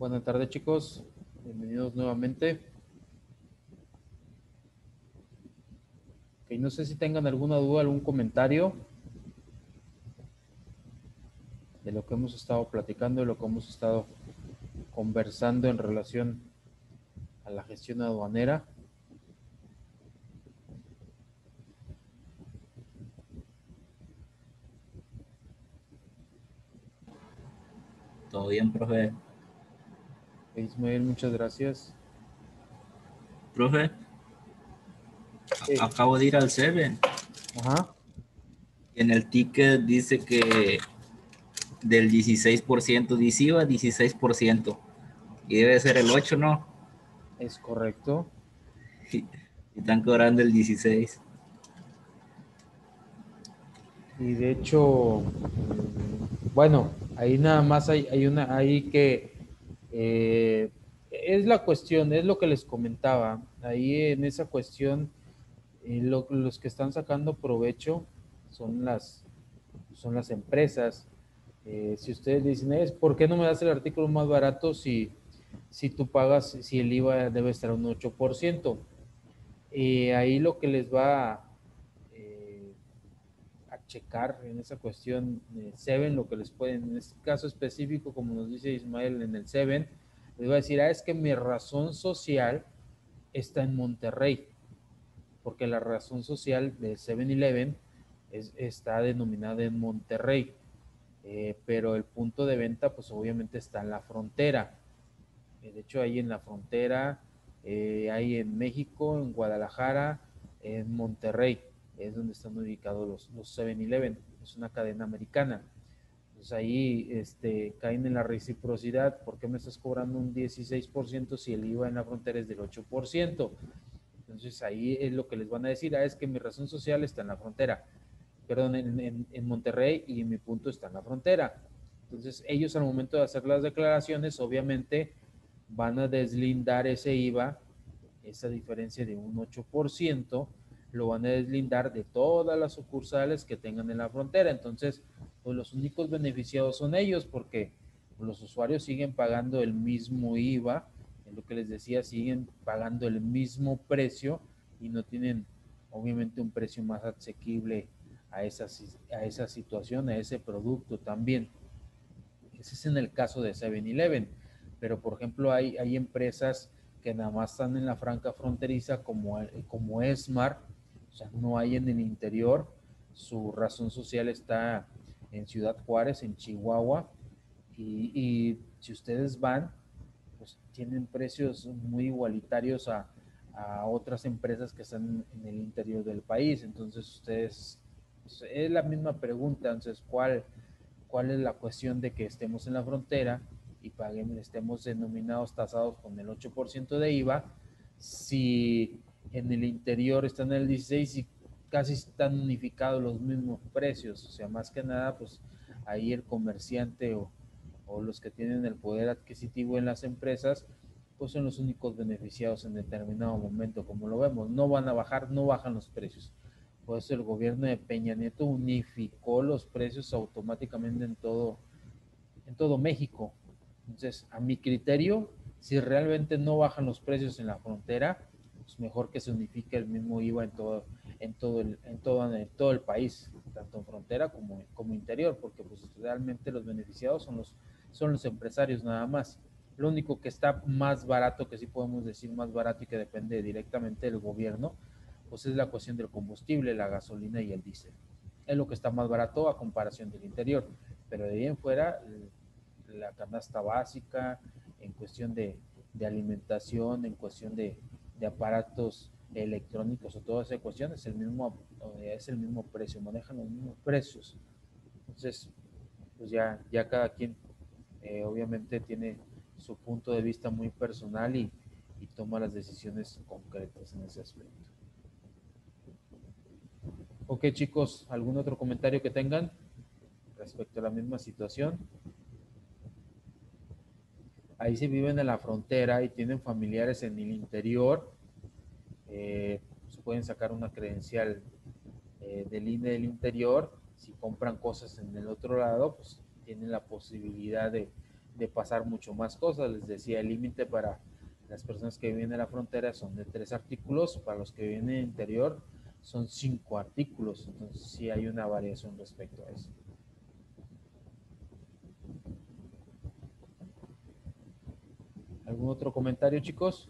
Buenas tardes, chicos. Bienvenidos nuevamente. No sé si tengan alguna duda, algún comentario de lo que hemos estado platicando, de lo que hemos estado conversando en relación a la gestión aduanera. Todo bien, profe. Ismael, muchas gracias. Profe, Sí. acabo de ir al Seven Ajá. y en el ticket dice que del 16% dice IVA 16% y debe ser el 8, ¿no? Es correcto. Y están cobrando el 16. Y de hecho, bueno, ahí nada más hay que es la cuestión, es lo que les comentaba. Ahí en esa cuestión, los que están sacando provecho son las empresas. Si ustedes dicen, ¿por qué no me das el artículo más barato si tú pagas, si el IVA debe estar a un 8%? Ahí lo que les va eh, a checar en esa cuestión Seven, lo que les pueden, en este caso específico, como nos dice Ismael en el Seven, les va a decir, es que mi razón social está en Monterrey, porque la razón social de 7-Eleven está denominada en Monterrey, pero el punto de venta pues obviamente está en la frontera. De hecho, ahí en la frontera, hay en México, en Guadalajara, en Monterrey, es donde están ubicados los 7-Eleven, es una cadena americana. Entonces ahí caen en la reciprocidad. ¿Por qué me estás cobrando un 16% si el IVA en la frontera es del 8%? Entonces ahí es lo que les van a decir, es que mi razón social está en la frontera, perdón, en Monterrey, y mi punto está en la frontera. Entonces ellos al momento de hacer las declaraciones, obviamente van a deslindar ese IVA, esa diferencia de un 8%, lo van a deslindar de todas las sucursales que tengan en la frontera. Entonces, pues los únicos beneficiados son ellos, porque los usuarios siguen pagando el mismo IVA, es lo que les decía, siguen pagando el mismo precio y no tienen obviamente un precio más asequible a esa situación, a ese producto también. Ese es en el caso de 7-Eleven, pero por ejemplo hay empresas que nada más están en la franja fronteriza como Esmar, o sea, no hay en el interior, su razón social está en Ciudad Juárez, en Chihuahua, y si ustedes van, pues tienen precios muy igualitarios a otras empresas que están en el interior del país. Entonces ustedes, pues, es la misma pregunta. Entonces, ¿cuál es la cuestión de que estemos en la frontera y paguemos, estemos denominados, tasados con el 8% de IVA, si en el interior están en el 16% y casi están unificados los mismos precios? O sea, más que nada, pues ahí el comerciante o los que tienen el poder adquisitivo en las empresas, pues son los únicos beneficiados en determinado momento. Como lo vemos, no van a bajar, no bajan los precios. Por eso el gobierno de Peña Nieto unificó los precios automáticamente en todo México. Entonces, a mi criterio, si realmente no bajan los precios en la frontera, pues mejor que se unifique el mismo IVA en todo el país, tanto en frontera como interior, porque pues realmente los beneficiados son los empresarios nada más. Lo único que está más barato, que sí podemos decir más barato y que depende directamente del gobierno, pues es la cuestión del combustible, la gasolina y el diésel. Es lo que está más barato a comparación del interior, pero de ahí en fuera, la canasta básica, en cuestión de alimentación, en cuestión de aparatos electrónicos o toda esa cuestión, es el mismo precio, manejan los mismos precios. Entonces, pues ya cada quien obviamente tiene su punto de vista muy personal y toma las decisiones concretas en ese aspecto. Ok, chicos, ¿algún otro comentario que tengan respecto a la misma situación? Ahí si viven en la frontera y tienen familiares en el interior, pues pueden sacar una credencial del INE del interior. Si compran cosas en el otro lado, pues tienen la posibilidad de pasar mucho más cosas. Les decía, el límite para las personas que viven en la frontera son de 3 artículos, para los que viven en el interior son 5 artículos, entonces sí hay una variación respecto a eso. ¿Algún otro comentario, chicos?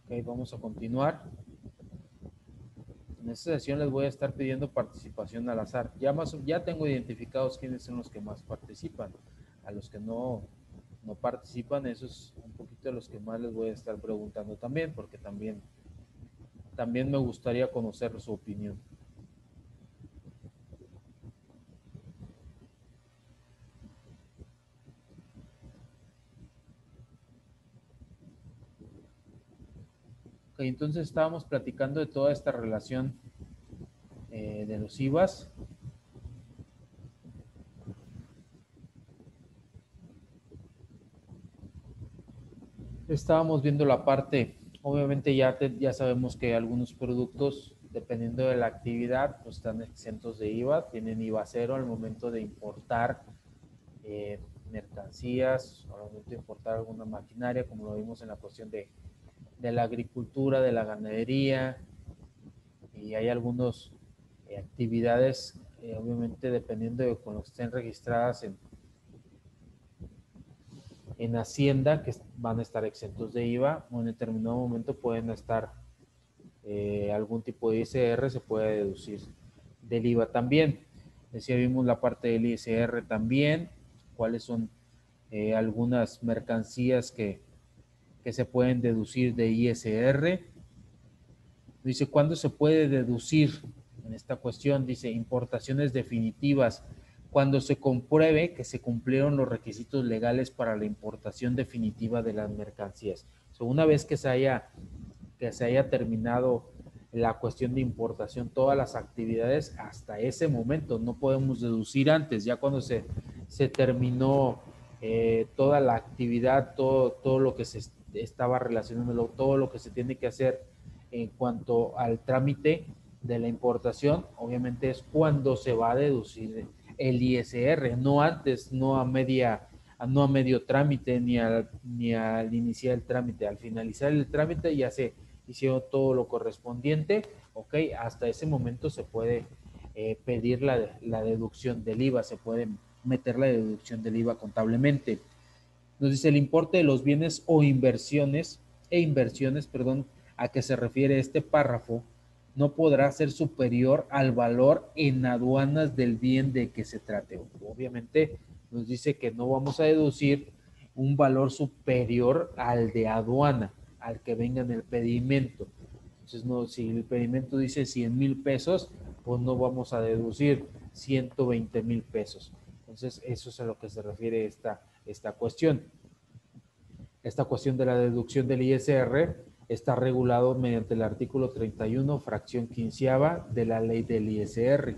Ok, vamos a continuar. En esta sesión les voy a estar pidiendo participación al azar. Ya tengo identificados quiénes son los que más participan. A los que no participan, eso es un poquito de los que más les voy a estar preguntando también, porque también me gustaría conocer su opinión. Ok, entonces estábamos platicando de toda esta relación de los IVAs. Estábamos viendo la parte, obviamente ya sabemos que algunos productos, dependiendo de la actividad, pues están exentos de IVA, tienen IVA cero al momento de importar mercancías, al momento de importar alguna maquinaria, como lo vimos en la cuestión de la agricultura, de la ganadería, y hay algunas actividades, obviamente dependiendo de cuando estén registradas en Hacienda, que van a estar exentos de IVA, o en determinado momento pueden estar algún tipo de ISR, se puede deducir del IVA también. Decía, vimos la parte del ISR también, cuáles son algunas mercancías que se pueden deducir de ISR. Dice, ¿cuándo se puede deducir en esta cuestión? Dice, importaciones definitivas, cuando se compruebe que se cumplieron los requisitos legales para la importación definitiva de las mercancías. O sea, una vez que se haya terminado la cuestión de importación, todas las actividades, hasta ese momento, no podemos deducir antes, ya cuando se terminó toda la actividad, todo lo que se estaba relacionando, todo lo que se tiene que hacer en cuanto al trámite de la importación, obviamente es cuando se va a deducir el ISR, no antes, no a medio trámite, ni al iniciar el trámite. Al finalizar el trámite ya se hicieron todo lo correspondiente, ok, hasta ese momento se puede pedir la deducción del IVA, se puede meter la deducción del IVA contablemente. Nos dice el importe de los bienes o inversiones, perdón, a que se refiere este párrafo, no podrá ser superior al valor en aduanas del bien de que se trate. Obviamente nos dice que no vamos a deducir un valor superior al de aduana, al que venga en el pedimento. Entonces, no, si el pedimento dice 100,000 pesos, pues no vamos a deducir 120,000 pesos. Entonces, eso es a lo que se refiere esta cuestión. Esta cuestión de la deducción del ISR está regulado mediante el artículo 31, fracción quinceava de la ley del ISR.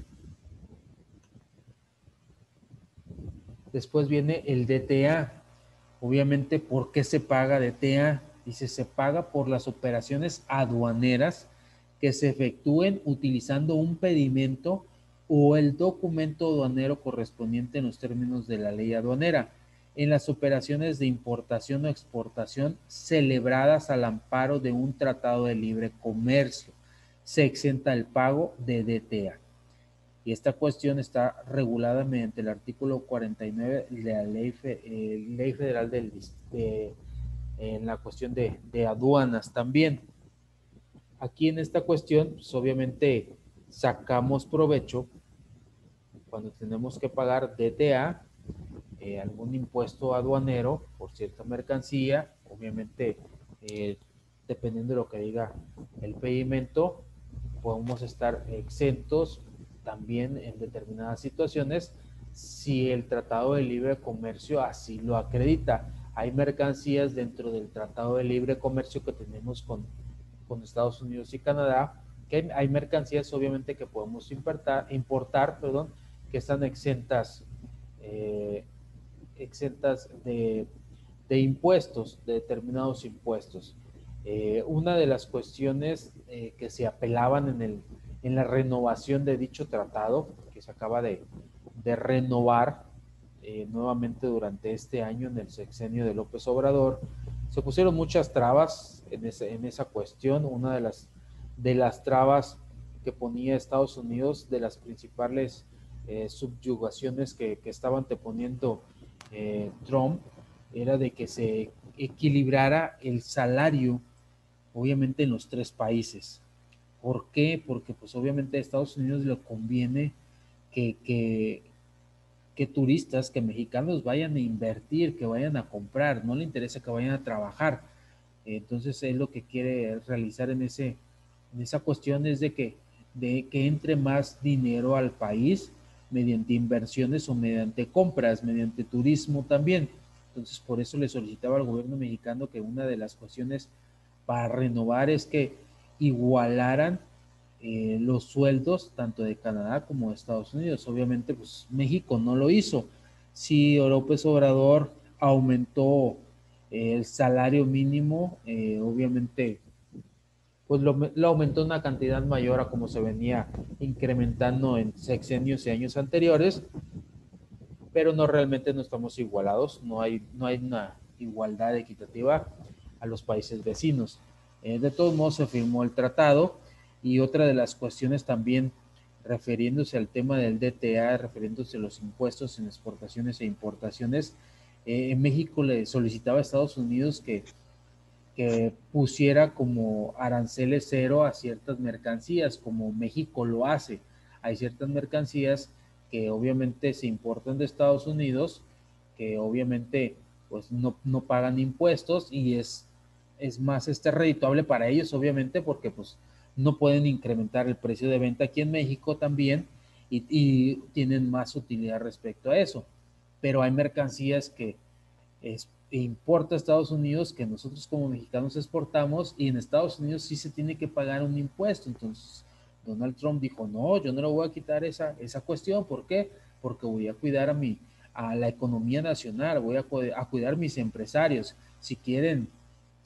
Después viene el DTA. Obviamente, ¿por qué se paga DTA? Dice, se paga por las operaciones aduaneras que se efectúen utilizando un pedimento o el documento aduanero correspondiente en los términos de la ley aduanera, en las operaciones de importación o exportación celebradas al amparo de un tratado de libre comercio. Se exenta el pago de DTA. Y esta cuestión está regulada mediante el artículo 49 de la Ley Federal en la cuestión de aduanas también. Aquí en esta cuestión, pues obviamente sacamos provecho cuando tenemos que pagar DTA, algún impuesto aduanero por cierta mercancía, obviamente dependiendo de lo que diga el pedimento, podemos estar exentos también en determinadas situaciones si el Tratado de Libre Comercio así lo acredita. Hay mercancías dentro del Tratado de Libre Comercio que tenemos con Estados Unidos y Canadá, que hay mercancías obviamente que podemos importar, que están exentas de impuestos, de determinados impuestos. Una de las cuestiones que se apelaban en la renovación de dicho tratado, que se acaba de renovar, nuevamente durante este año en el sexenio de López Obrador. Se pusieron muchas trabas en esa cuestión. Una de las trabas que ponía Estados Unidos, de las principales subyugaciones que estaba anteponiendo Trump, era de que se equilibrara el salario, obviamente en los tres países. ¿Por qué? Porque pues obviamente a Estados Unidos le conviene que, que, que turistas, que mexicanos vayan a invertir, que vayan a comprar, no le interesa que vayan a trabajar. Entonces es lo que quiere realizar en esa cuestión es de que entre más dinero al país mediante inversiones o mediante compras, mediante turismo también. Entonces por eso le solicitaba al gobierno mexicano que una de las cuestiones para renovar es que igualaran los sueldos tanto de Canadá como de Estados Unidos. Obviamente, pues México no lo hizo. Si López Obrador aumentó el salario mínimo, obviamente, pues lo aumentó una cantidad mayor a como se venía incrementando en sexenios y años anteriores, pero no realmente no estamos igualados, no hay una igualdad equitativa a los países vecinos. De todos modos se firmó el tratado y otra de las cuestiones también refiriéndose al tema del DTA, refiriéndose a los impuestos en exportaciones e importaciones, en México le solicitaba a Estados Unidos que pusiera como aranceles cero a ciertas mercancías, como México lo hace. Hay ciertas mercancías que obviamente se importan de Estados Unidos, que obviamente pues no pagan impuestos y es más redituable para ellos, obviamente, porque pues no pueden incrementar el precio de venta aquí en México también y tienen más utilidad respecto a eso. Pero hay mercancías que importa a Estados Unidos que nosotros como mexicanos exportamos y en Estados Unidos sí se tiene que pagar un impuesto. Entonces, Donald Trump dijo, no, yo no le voy a quitar esa cuestión. ¿Por qué? Porque voy a cuidar a la economía nacional, voy a cuidar mis empresarios. Si quieren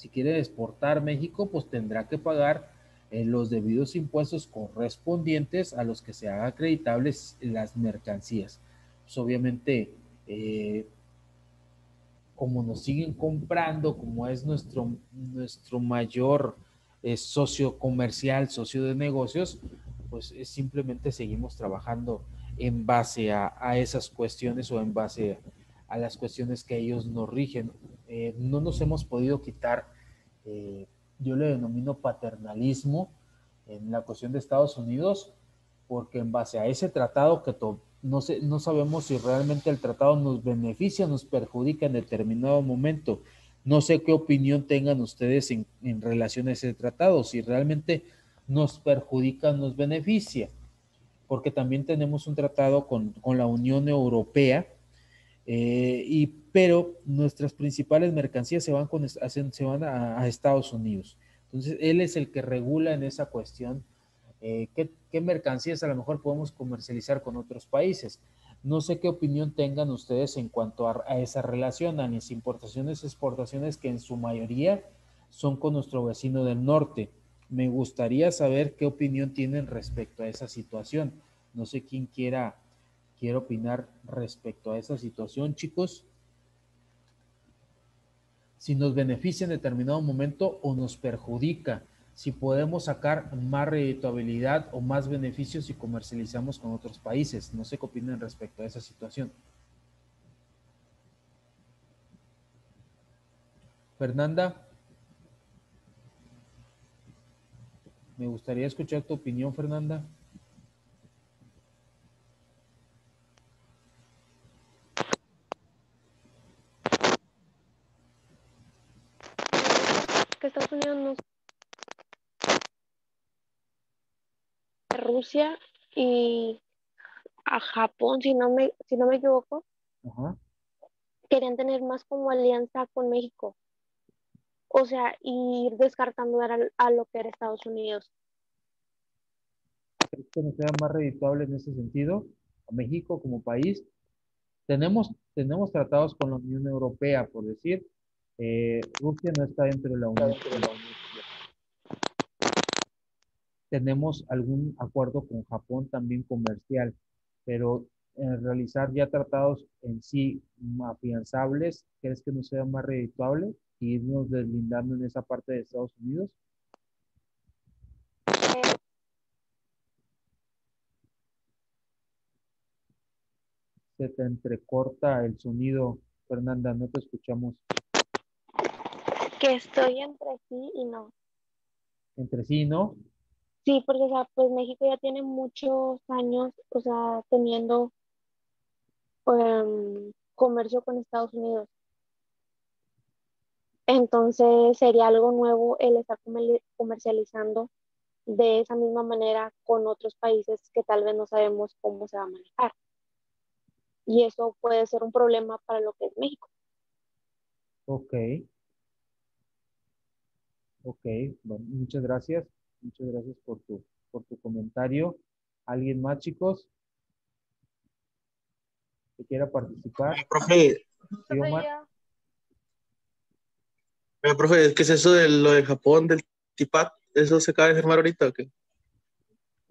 exportar México, pues tendrá que pagar los debidos impuestos correspondientes a los que se hagan acreditables las mercancías. Pues obviamente, como nos siguen comprando, como es nuestro mayor socio comercial, socio de negocios, pues simplemente seguimos trabajando en base a esas cuestiones o en base a las cuestiones que ellos nos rigen. No nos hemos podido quitar, eh, yo le denomino paternalismo en la cuestión de Estados Unidos, porque en base a ese tratado que no sabemos si realmente el tratado nos beneficia o nos perjudica en determinado momento. No sé qué opinión tengan ustedes en relación a ese tratado, si realmente nos perjudica o nos beneficia, porque también tenemos un tratado con la Unión Europea, pero nuestras principales mercancías se van a Estados Unidos. Entonces, él es el que regula en esa cuestión qué mercancías a lo mejor podemos comercializar con otros países. No sé qué opinión tengan ustedes en cuanto a esa relación, a las importaciones y exportaciones que en su mayoría son con nuestro vecino del norte. Me gustaría saber qué opinión tienen respecto a esa situación. No sé quién quiera opinar respecto a esa situación, chicos. Si nos beneficia en determinado momento o nos perjudica, si podemos sacar más redituabilidad o más beneficios si comercializamos con otros países. No sé qué opinan respecto a esa situación. Fernanda, me gustaría escuchar tu opinión, Fernanda. Que Estados Unidos no Rusia y a Japón, si no me equivoco, Ajá. querían tener más como alianza con México, o sea, ir descartando a lo que era Estados Unidos. ¿Crees que nos sea más redituable en ese sentido? A México como país. Tenemos tratados con la Unión Europea, por decir, Rusia no está dentro de la Unión. Tenemos algún acuerdo con Japón también comercial, pero realizar ya tratados en sí afianzables, ¿crees que no sea más redituable y irnos deslindando en esa parte de Estados Unidos? Eh, Se te entrecorta el sonido, Fernanda, no te escuchamos. que estoy entre sí y no. Entre sí, ¿no? Sí, porque, o sea, pues México ya tiene muchos años, o sea, teniendo comercio con Estados Unidos. Entonces sería algo nuevo el estar comercializando de esa misma manera con otros países que tal vez no sabemos cómo se va a manejar. Y eso puede ser un problema para lo que es México. Ok, ok, bueno, muchas gracias. Muchas gracias por tu comentario. ¿Alguien más, chicos, que quiera participar? Profe, Sí, Omar. profe, ¿qué es eso de lo de Japón, del TIPAT? ¿Eso se acaba de firmar ahorita o qué?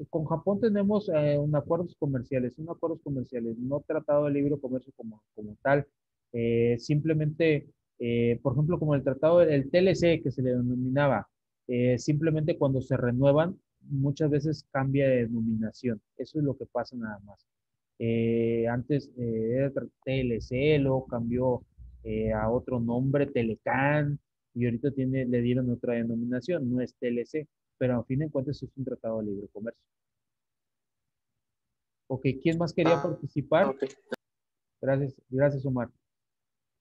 Con Japón tenemos un acuerdos comerciales, no tratado de libre comercio como tal. Simplemente, por ejemplo, como el tratado del TLC que se le denominaba, simplemente cuando se renuevan, muchas veces cambia de denominación. Eso es lo que pasa nada más. Antes era TLC, luego cambió a otro nombre, Telecan, y ahorita le dieron otra denominación, no es TLC, pero a fin de cuentas es un tratado de libre comercio. Ok, ¿quién más quería participar? Ok. Gracias, gracias, Omar.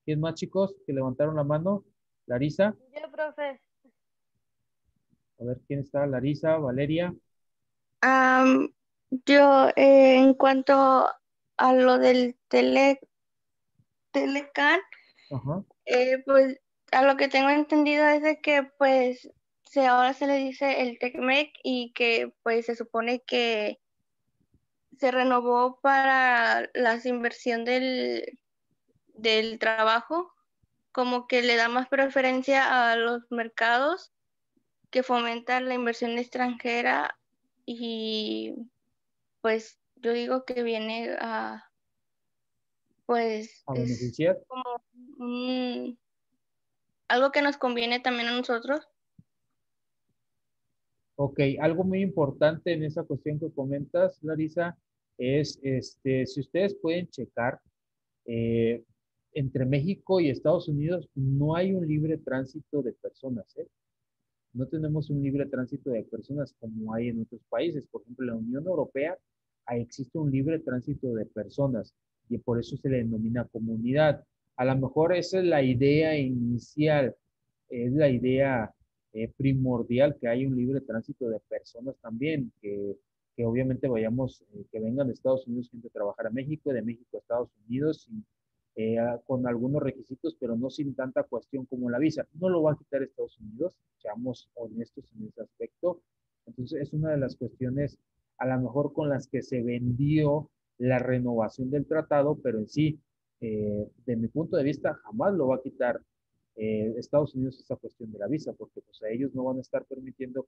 ¿Quién más, chicos, que levantaron la mano? Larisa, Yo, profe. a ver quién está, Larisa, Valeria. Am, yo, en cuanto a lo del Telecan, Ajá. pues a lo que tengo entendido es de que pues ahora se le dice el TECMEC y que pues se supone que se renovó para la inversión del trabajo, como que le da más preferencia a los mercados que fomentan la inversión extranjera y pues yo digo que viene a, pues A es beneficiar. como algo que nos conviene también a nosotros. Ok, algo muy importante en esa cuestión que comentas, Larisa, es, si ustedes pueden checar, eh, entre México y Estados Unidos no hay un libre tránsito de personas, ¿eh? No tenemos un libre tránsito de personas como hay en otros países. Por ejemplo, en la Unión Europea existe un libre tránsito de personas y por eso se le denomina comunidad. A lo mejor esa es la idea inicial, es la idea primordial que hay un libre tránsito de personas también, que obviamente vayamos, que vengan de Estados Unidos gente a trabajar a México, de México a Estados Unidos, con algunos requisitos, pero no sin tanta cuestión como la visa. No lo va a quitar Estados Unidos, seamos honestos en ese aspecto. Entonces, es una de las cuestiones a lo mejor con las que se vendió la renovación del tratado, pero en sí, de mi punto de vista, jamás lo va a quitar Estados Unidos esa cuestión de la visa, porque pues a ellos no van a estar permitiendo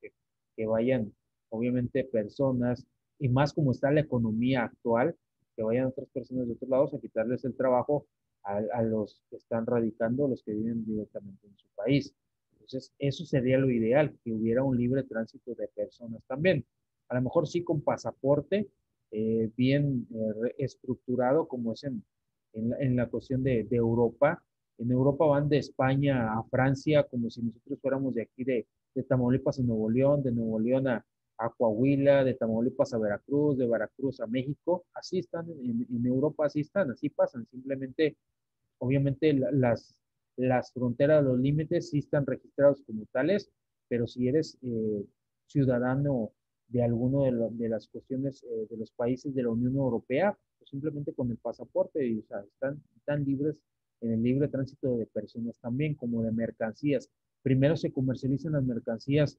que vayan, obviamente, personas, y más como está la economía actual, que vayan otras personas de otros lados a quitarles el trabajo a los que están radicando, los que viven directamente en su país. Entonces, eso sería lo ideal, que hubiera un libre tránsito de personas también. A lo mejor sí con pasaporte bien estructurado, como es en la cuestión de Europa. En Europa van de España a Francia, como si nosotros fuéramos de aquí de Tamaulipas a Nuevo León, de Nuevo León a Coahuila, de Tamaulipas a Veracruz, de Veracruz a México. Así están en Europa, así están, así pasan. Simplemente, obviamente, las fronteras, los límites sí están registrados como tales, pero si eres ciudadano de alguno de las cuestiones de los países de la Unión Europea, pues simplemente con el pasaporte, y, o sea, están libres en el libre tránsito de personas también, como de mercancías. Primero se comercializan las mercancías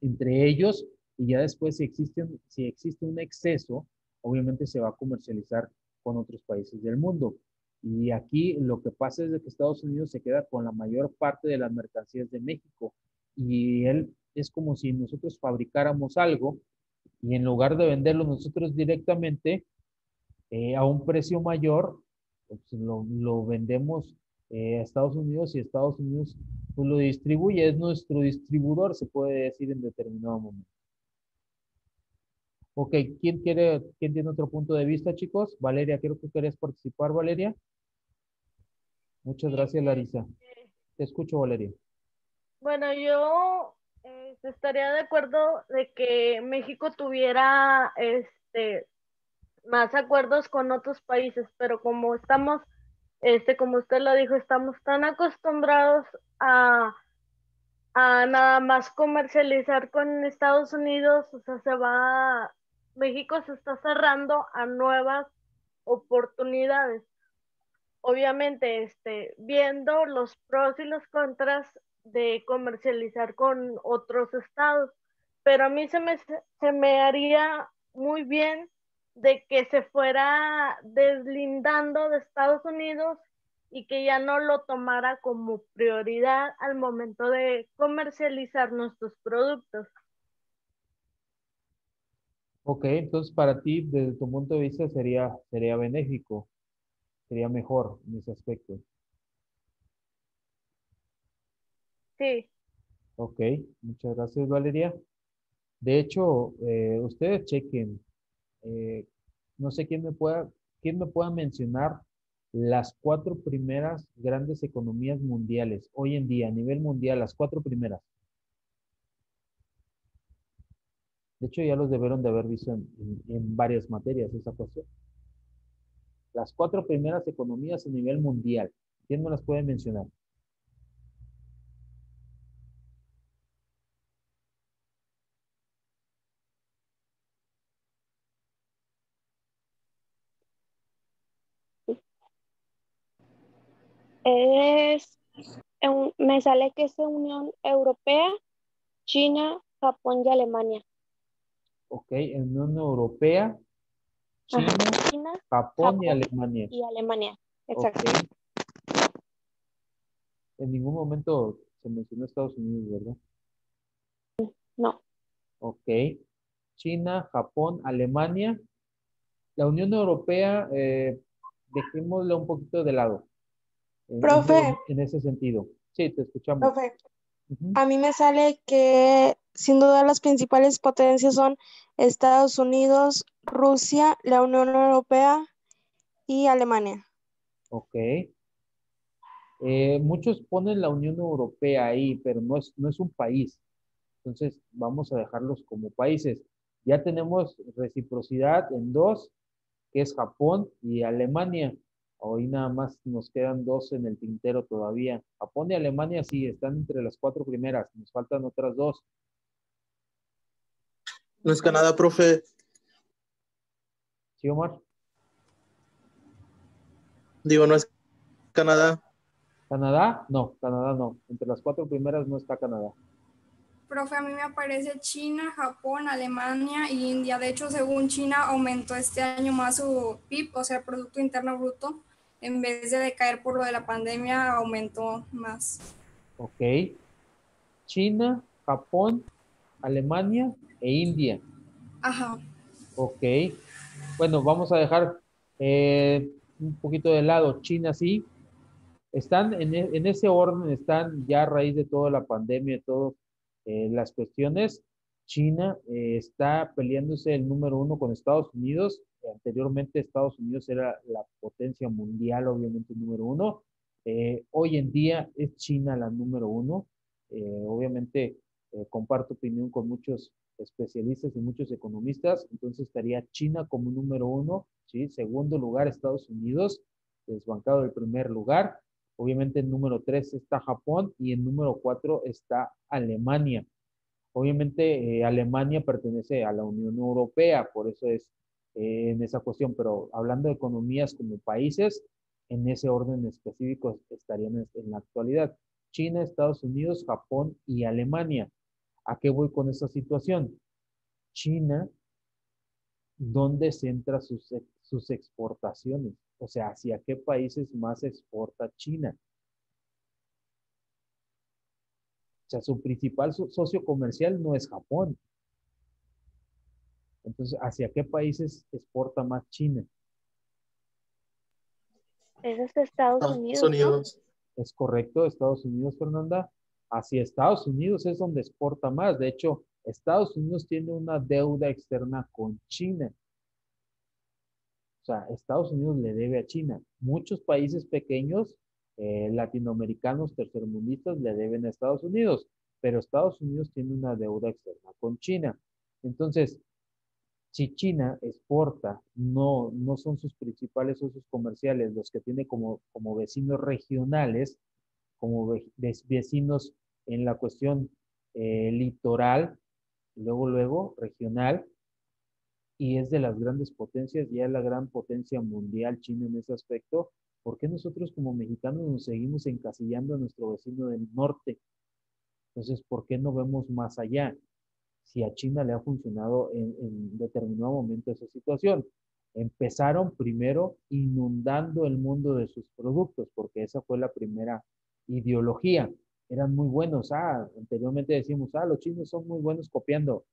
entre ellos y ya después si existe un exceso, obviamente se va a comercializar con otros países del mundo. Y aquí lo que pasa es de que Estados Unidos se queda con la mayor parte de las mercancías de México y él es como si nosotros fabricáramos algo y en lugar de venderlo nosotros directamente, a un precio mayor, pues lo vendemos a Estados Unidos y Estados Unidos pues, lo distribuye, es nuestro distribuidor, se puede decir en determinado momento. Ok, quién tiene otro punto de vista, chicos? Valeria, creo que querés participar, Valeria. Muchas Sí, gracias, Larisa. Te escucho, Valeria. bueno, yo estaría de acuerdo de que México tuviera más acuerdos con otros países, pero como estamos, como usted lo dijo, estamos tan acostumbrados a, a nada más comercializar con Estados Unidos, o sea, México se está cerrando a nuevas oportunidades. Obviamente, viendo los pros y los contras de comercializar con otros estados, pero a mí se me haría muy bien de que se fuera deslindando de Estados Unidos y que ya no lo tomara como prioridad al momento de comercializar nuestros productos. Ok, entonces para ti, desde tu punto de vista, sería benéfico, sería mejor en ese aspecto. Sí. Ok, muchas gracias, Valeria. De hecho, ustedes chequen, eh, no sé quién me pueda mencionar las cuatro primeras grandes economías mundiales hoy en día, a nivel mundial, las cuatro primeras. De hecho, ya los debieron de haber visto en varias materias esa cuestión. Las cuatro primeras economías a nivel mundial. ¿Quién me las puede mencionar? Es, me sale que es Unión Europea, China, Japón y Alemania. Ok, en Unión Europea, Ajá, China, China, Japón y Japón Alemania. y Alemania. Ok, Exacto. en ningún momento se mencionó Estados Unidos, ¿verdad? No. Ok, China, Japón, Alemania. La Unión Europea, dejémosla un poquito de lado Profe, en ese sentido. Sí, te escuchamos. profe, Ujú. a mí me sale que sin duda las principales potencias son Estados Unidos, Rusia, la Unión Europea y Alemania. Ok. Muchos ponen la Unión Europea ahí, pero no es un país. Entonces, vamos a dejarlos como países. Ya tenemos reciprocidad en dos, que es Japón y Alemania. Hoy nada más nos quedan dos en el tintero todavía. Japón y Alemania sí están entre las cuatro primeras. Nos faltan otras dos. No es Canadá, profe. ¿Sí, Omar? Digo, no es Canadá. ¿Canadá? No, Canadá no. Entre las cuatro primeras no está Canadá. Profe, a mí me aparece China, Japón, Alemania y India. De hecho, según China, aumentó este año más su PIB, o sea, el Producto Interno Bruto. En vez de decaer por lo de la pandemia, aumentó más. Ok. China, Japón, Alemania e India. Ajá. Ok. Bueno, vamos a dejar un poquito de lado. China sí. Están en ese orden, están ya a raíz de toda la pandemia y todas las cuestiones. China está peleándose el número uno con Estados Unidos. Anteriormente Estados Unidos era la potencia mundial, obviamente número uno. Hoy en día es China la número uno. Obviamente comparto opinión con muchos especialistas y muchos economistas. Entonces estaría China como número uno, ¿sí? Segundo lugar Estados Unidos, desbancado el primer lugar. Obviamente en número 3 está Japón y en número 4 está Alemania. Obviamente Alemania pertenece a la Unión Europea, por eso es en esa cuestión, pero hablando de economías como países, en ese orden específico estarían en la actualidad. China, Estados Unidos, Japón y Alemania. ¿A qué voy con esa situación? China, ¿dónde centra sus exportaciones? O sea, ¿hacia qué países más exporta China? O sea, su principal socio comercial no es Japón. Entonces, ¿hacia qué países exporta más China? Ese es Estados Estados Unidos, ¿no? Unidos. Es correcto, Estados Unidos, Fernanda. Hacia Estados Unidos es donde exporta más. De hecho, Estados Unidos tiene una deuda externa con China. O sea, Estados Unidos le debe a China. Muchos países pequeños, latinoamericanos, tercermundistas, le deben a Estados Unidos, pero Estados Unidos tiene una deuda externa con China. Entonces, si China exporta, no son sus principales socios comerciales los que tiene como vecinos regionales, como vecinos en la cuestión litoral, y luego regional, y es de las grandes potencias, ya es la gran potencia mundial China en ese aspecto. ¿Por qué nosotros como mexicanos nos seguimos encasillando a nuestro vecino del norte? Entonces, ¿por qué no vemos más allá? Si a China le ha funcionado en determinado momento esa situación. Empezaron primero inundando el mundo de sus productos, porque esa fue la primera ideología. Eran muy buenos. Anteriormente decimos, los chinos son muy buenos copiando.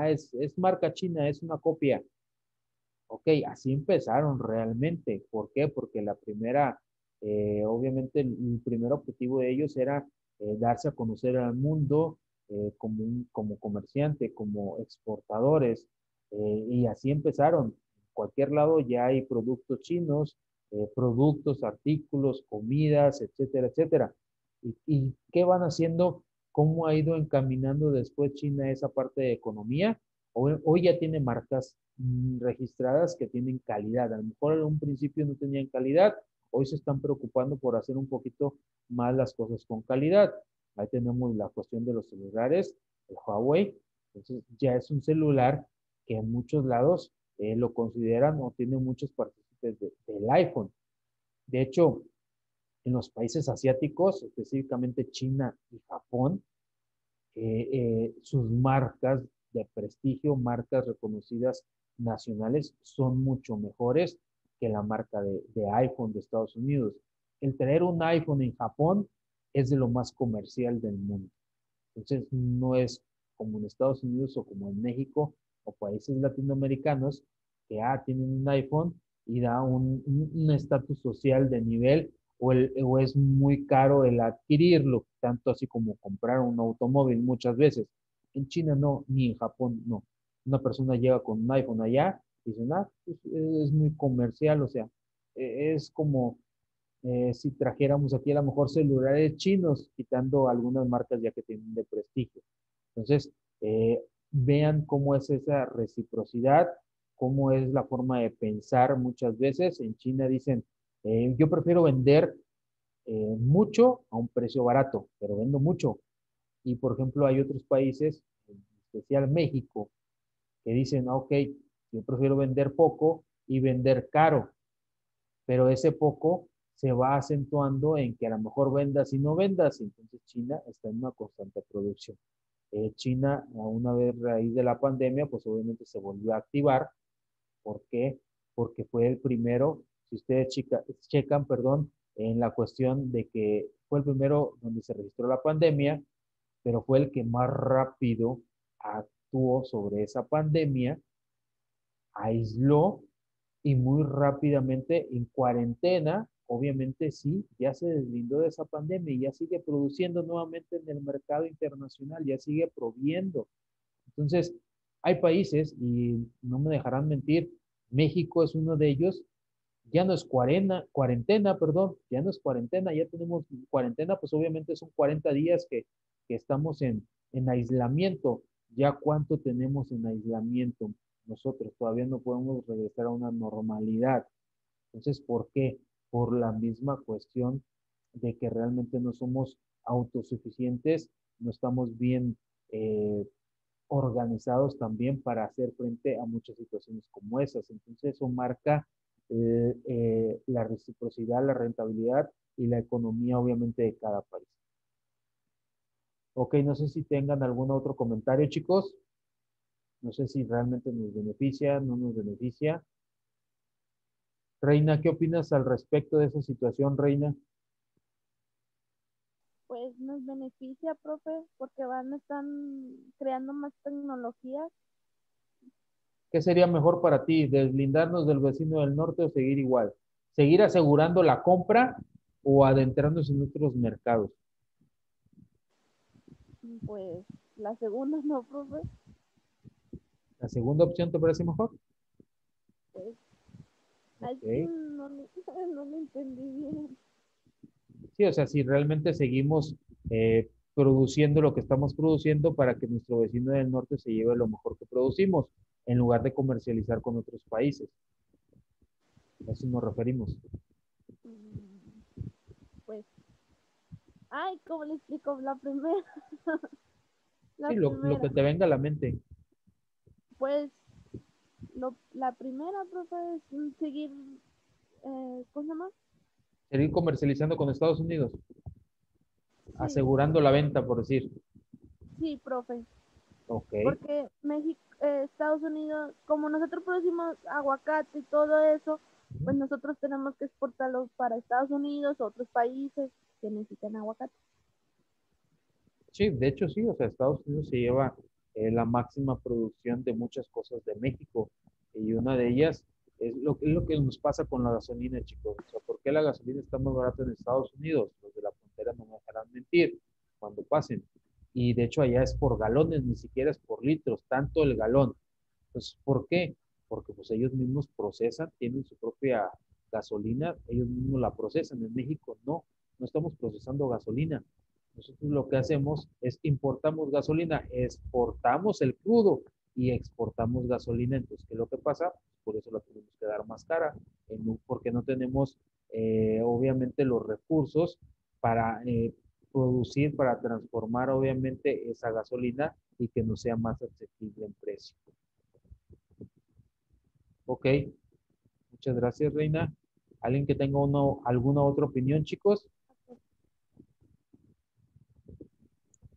Es marca china, es una copia. Ok, así empezaron realmente. ¿Por qué? Porque obviamente el primer objetivo de ellos era darse a conocer al mundo como comerciante, como exportadores, y así empezaron. En cualquier lado ya hay productos chinos, productos, artículos, comidas, etcétera, etcétera. ¿Y qué van haciendo? ¿Cómo ha ido encaminando después China esa parte de economía? Hoy ya tiene marcas registradas que tienen calidad. A lo mejor en un principio no tenían calidad, hoy se están preocupando por hacer un poquito más las cosas con calidad. Ahí tenemos la cuestión de los celulares, el Huawei. Entonces ya es un celular que en muchos lados lo consideran o tiene muchos partícipes del iPhone. De hecho, en los países asiáticos, específicamente China y Japón, sus marcas de prestigio, marcas reconocidas nacionales, son mucho mejores que la marca de iPhone de Estados Unidos. El tener un iPhone en Japón es de lo más comercial del mundo. Entonces, no es como en Estados Unidos o como en México o países latinoamericanos que tienen un iPhone y da un estatus social de nivel o es muy caro el adquirirlo, tanto así como comprar un automóvil muchas veces. En China no, ni en Japón no. Una persona llega con un iPhone allá y dicen, pues, es muy comercial, o sea, es como si trajéramos aquí a lo mejor celulares chinos, quitando algunas marcas ya que tienen de prestigio. Entonces, vean cómo es esa reciprocidad, cómo es la forma de pensar muchas veces. En China dicen, yo prefiero vender mucho a un precio barato, pero vendo mucho. Y por ejemplo, hay otros países, en especial México, que dicen, ok, yo prefiero vender poco y vender caro, pero ese poco se va acentuando en que a lo mejor vendas y no vendas, entonces China está en una constante producción. China, a una vez a raíz de la pandemia, pues obviamente se volvió a activar. ¿Por qué? Porque fue el primero, si ustedes checan, perdón, en la cuestión de que fue el primero donde se registró la pandemia, pero fue el que más rápido actuó sobre esa pandemia, aisló y muy rápidamente en cuarentena, obviamente sí, ya se deslindó de esa pandemia y ya sigue produciendo nuevamente en el mercado internacional, ya sigue proviendo. Entonces, hay países, y no me dejarán mentir, México es uno de ellos, ya no es cuarentena, perdón, ya no es cuarentena, ya tenemos cuarentena, pues obviamente son 40 días que estamos en aislamiento. ¿Ya cuánto tenemos en aislamiento? Nosotros todavía no podemos regresar a una normalidad. Entonces, ¿por qué? Por la misma cuestión de que realmente no somos autosuficientes, no estamos bien organizados también para hacer frente a muchas situaciones como esas. Entonces, eso marca la reciprocidad, la rentabilidad y la economía, obviamente, de cada país. Ok, no sé si tengan algún otro comentario, chicos. No sé si realmente nos beneficia, no nos beneficia. Reina, ¿qué opinas al respecto de esa situación, Reina? Pues nos beneficia, profe, porque están creando más tecnologías. ¿Qué sería mejor para ti, deslindarnos del vecino del norte o seguir igual? seguir asegurando la compra o adentrándose en otros mercados. Pues la segunda no, profe. ¿La segunda opción te parece mejor? Pues al Ok. fin no, no lo entendí bien. Sí, o sea, si realmente seguimos produciendo lo que estamos produciendo para que nuestro vecino del norte se lleve lo mejor que producimos, en lugar de comercializar con otros países. A eso nos referimos. Pues, ay, ¿cómo le explico? La primera, la Sí, lo primera. que te venga a la mente. Pues, la primera, profe, es seguir, ¿cómo se llama? Seguir comercializando con Estados Unidos, Sí, asegurando la venta, por decir. sí, profe. Ok. Porque México, Estados Unidos, como nosotros producimos aguacate y todo eso, pues nosotros tenemos que exportarlo para Estados Unidos, otros países que necesitan aguacate. Sí, de hecho sí, o sea, Estados Unidos se lleva la máxima producción de muchas cosas de México y una de ellas es lo que nos pasa con la gasolina, chicos. O sea, ¿por qué la gasolina está más barata en Estados Unidos? Los de la frontera no me dejarán mentir cuando pasen. Y de hecho allá es por galones, ni siquiera es por litros, tanto el galón. Entonces, ¿por qué? Porque pues ellos mismos procesan, tienen su propia gasolina, ellos mismos la procesan. En México no estamos procesando gasolina. Nosotros lo que hacemos es importamos gasolina, exportamos el crudo y exportamos gasolina. Entonces, ¿qué es lo que pasa? Por eso la tenemos que dar más cara, porque no tenemos obviamente los recursos para producir, para transformar obviamente esa gasolina y que nos sea más accesible en precio. Ok, muchas gracias, Reina. ¿Alguien que tenga alguna otra opinión, chicos?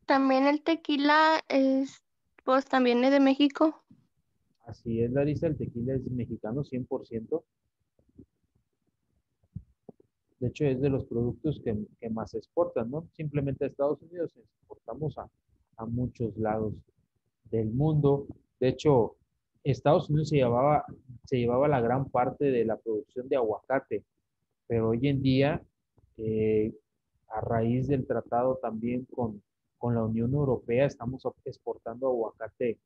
También el tequila es, pues también es de México. Así es, Larisa, el tequila es mexicano 100%. De hecho, es de los productos que más se exportan, ¿no? Simplemente a Estados Unidos exportamos a muchos lados del mundo. De hecho, Estados Unidos se llevaba la gran parte de la producción de aguacate, pero hoy en día, eh, a raíz del tratado también con la Unión Europea, estamos exportando aguacate,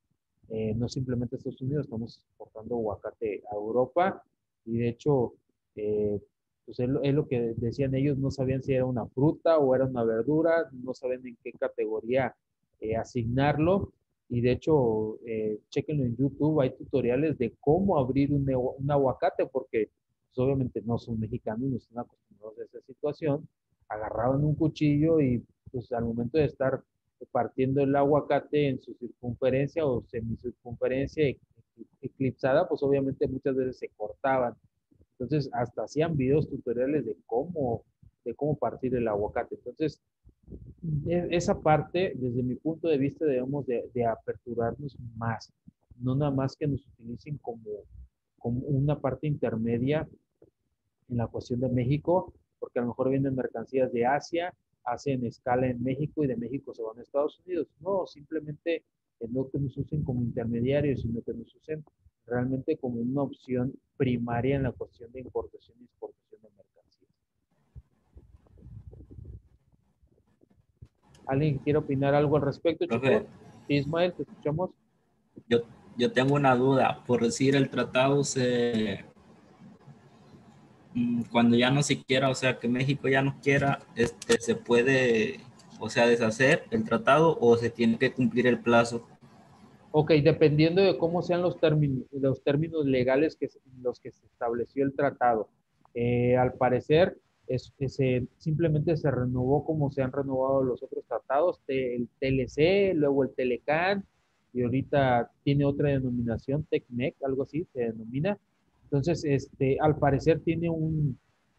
no simplemente a Estados Unidos, estamos exportando aguacate a Europa y de hecho, pues es lo que decían ellos, no sabían si era una fruta o era una verdura, no saben en qué categoría asignarlo. Y de hecho, chequenlo en YouTube, hay tutoriales de cómo abrir un aguacate, porque pues, obviamente no son mexicanos, no están acostumbrados a esa situación. Agarraban un cuchillo y pues al momento de estar partiendo el aguacate en su circunferencia o semicircunferencia eclipsada, pues obviamente muchas veces se cortaban. Entonces, hasta hacían videos tutoriales de cómo partir el aguacate. Entonces, esa parte, desde mi punto de vista, debemos de aperturarnos más, no nada más que nos utilicen como una parte intermedia en la cuestión de México, porque a lo mejor vienen mercancías de Asia, hacen escala en México y de México se van a Estados Unidos. No, simplemente no que nos usen como intermediarios, sino que nos usen realmente como una opción primaria en la cuestión de importación y exportación de mercancías. ¿Alguien quiere opinar algo al respecto, chicos? Profe, Sí, Ismael, te escuchamos. yo, yo tengo una duda. Por decir, el tratado cuando ya no se quiera, o sea, que México ya no quiera, se puede, o sea, deshacer el tratado o se tiene que cumplir el plazo. Ok, dependiendo de cómo sean los términos legales los que se estableció el tratado. Al parecer, simplemente se renovó como se han renovado los otros tratados, el TLC, luego el Telecan, y ahorita tiene otra denominación, TECMEC, algo así se denomina. Entonces, al parecer tiene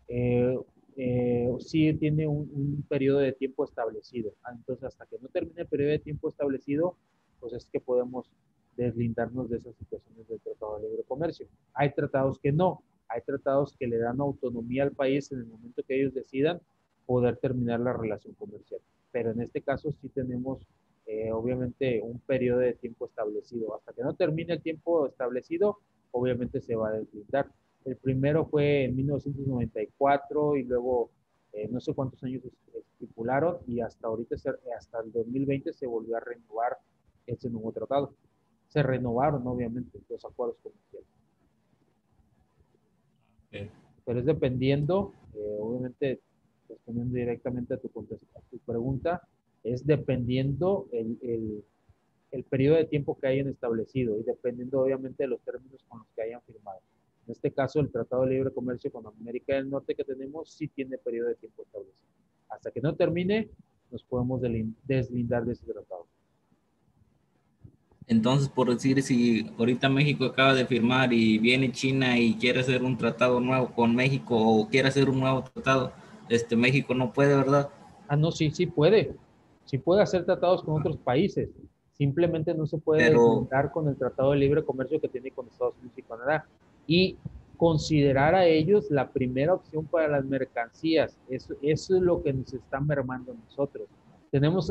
eh, sí tiene un periodo de tiempo establecido. Entonces, hasta que no termine el periodo de tiempo establecido, pues es que podemos deslindarnos de esas situaciones del Tratado de Libre Comercio. Hay tratados que no, hay tratados que le dan autonomía al país en el momento que ellos decidan poder terminar la relación comercial. Pero en este caso sí tenemos obviamente un periodo de tiempo establecido. Hasta que no termine el tiempo establecido, obviamente se va a deslindar. El primero fue en 1994 y luego no sé cuántos años estipularon y hasta ahorita, hasta el 2020 se volvió a renovar ese nuevo tratado. Se renovaron, obviamente, los acuerdos comerciales. Ok. Pero es dependiendo, obviamente, respondiendo directamente a tu pregunta, es dependiendo el periodo de tiempo que hayan establecido y dependiendo, obviamente, de los términos con los que hayan firmado. En este caso, el Tratado de Libre Comercio con América del Norte que tenemos sí tiene periodo de tiempo establecido. Hasta que no termine, nos podemos deslindar de ese tratado. Entonces, por decir, si ahorita México acaba de firmar y viene China y quiere hacer un tratado nuevo con México o quiere hacer un nuevo tratado, México no puede, ¿verdad? Ah, no, sí, sí puede. Sí puede hacer tratados con otros países. Simplemente no se puede Pero, deslindar con el Tratado de Libre Comercio que tiene con Estados Unidos y Canadá. Y considerar a ellos la primera opción para las mercancías. Eso es lo que nos está mermando a nosotros.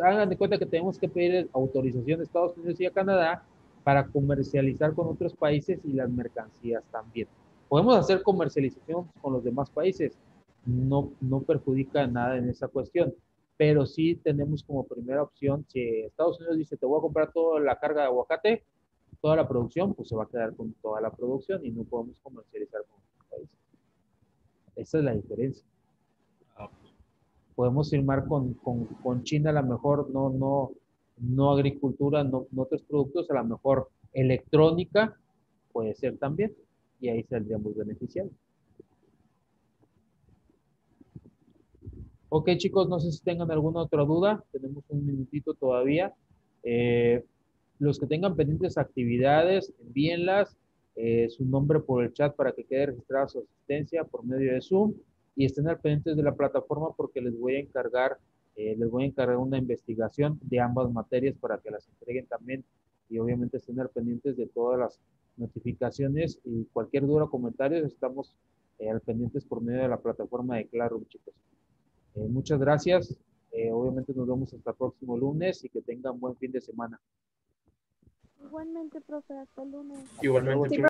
Hagan de cuenta que tenemos que pedir autorización de Estados Unidos y a Canadá para comercializar con otros países y las mercancías también. Podemos hacer comercialización con los demás países, no perjudica nada en esa cuestión, pero sí tenemos como primera opción, si Estados Unidos dice, te voy a comprar toda la carga de aguacate, toda la producción, pues se va a quedar con toda la producción y no podemos comercializar con otros países. Esa es la diferencia. Podemos firmar con China a lo mejor no agricultura, no otros productos, a lo mejor electrónica, puede ser también, y ahí saldríamos beneficiados. Ok, chicos, no sé si tengan alguna otra duda. Tenemos un minutito todavía. Los que tengan pendientes actividades, envíenlas. Su nombre por el chat para que quede registrada su asistencia por medio de Zoom. Y estén al pendientes de la plataforma porque les voy a encargar una investigación de ambas materias para que las entreguen también. Y obviamente estén al pendientes de todas las notificaciones y cualquier duda o comentario, estamos al pendientes por medio de la plataforma de Classroom, chicos. Muchas gracias. Obviamente nos vemos hasta el próximo lunes y que tengan buen fin de semana. Igualmente, profe, hasta el lunes. Igualmente,